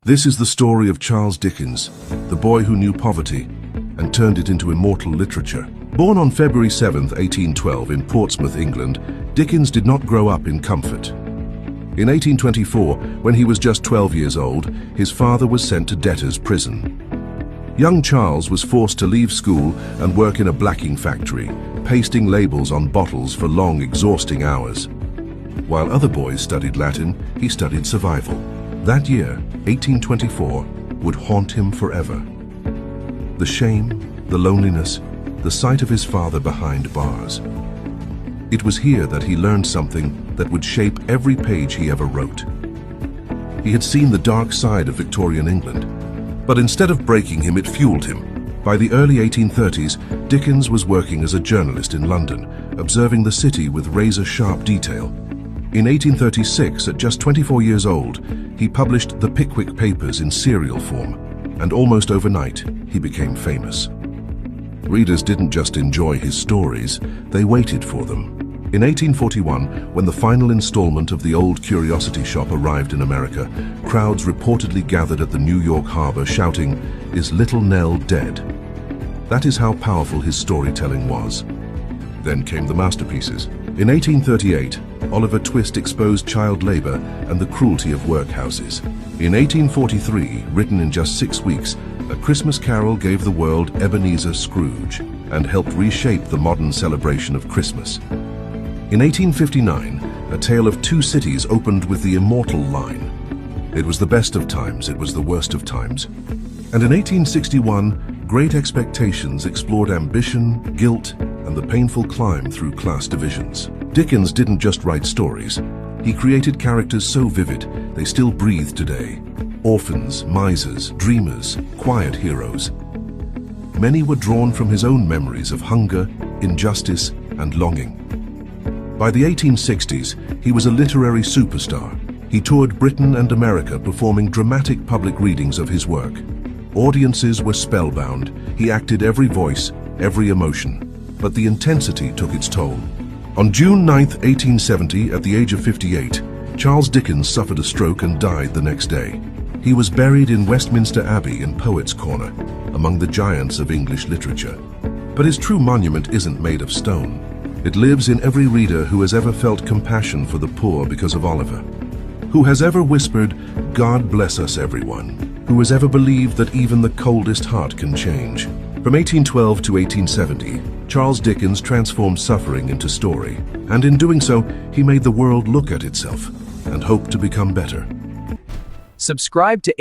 This is the story of Charles Dickens, the boy who knew poverty and turned it into immortal literature. Born on February 7, 1812 in Portsmouth, England, Dickens did not grow up in comfort. In 1824, when he was just 12 years old, his father was sent to debtor's prison. Young Charles was forced to leave school and work in a blacking factory, pasting labels on bottles for long, exhausting hours. While other boys studied Latin, he studied survival. That year, 1824, would haunt him forever. The shame, the loneliness, the sight of his father behind bars. It was here that he learned something that would shape every page he ever wrote. He had seen the dark side of Victorian England, but instead of breaking him, it fueled him. By the early 1830s, Dickens was working as a journalist in London, observing the city with razor-sharp detail. In 1836, at just 24 years old, he published the Pickwick Papers in serial form, and almost overnight, he became famous. Readers didn't just enjoy his stories, they waited for them. In 1841, when the final installment of The Old Curiosity Shop arrived in America, crowds reportedly gathered at the New York harbor shouting, "Is Little Nell dead?" That is how powerful his storytelling was. Then came the masterpieces. In 1838, Oliver Twist exposed child labor and the cruelty of workhouses. In 1843, written in just 6 weeks, A Christmas Carol gave the world Ebenezer Scrooge and helped reshape the modern celebration of Christmas. In 1859, A Tale of Two Cities opened with the immortal line, "It was the best of times, it was the worst of times." And in 1861, Great Expectations explored ambition, guilt, and the painful climb through class divisions. Dickens didn't just write stories. He created characters so vivid, they still breathe today. Orphans, misers, dreamers, quiet heroes. Many were drawn from his own memories of hunger, injustice, and longing. By the 1860s, he was a literary superstar. He toured Britain and America performing dramatic public readings of his work. Audiences were spellbound. He acted every voice, every emotion. But the intensity took its toll. On June 9, 1870, at the age of 58, Charles Dickens suffered a stroke and died the next day. He was buried in Westminster Abbey in Poets' Corner, among the giants of English literature. But his true monument isn't made of stone. It lives in every reader who has ever felt compassion for the poor because of Oliver, who has ever whispered, "God bless us everyone," who has ever believed that even the coldest heart can change. From 1812 to 1870, Charles Dickens transformed suffering into story, and in doing so, he made the world look at itself and hope to become better. Subscribe to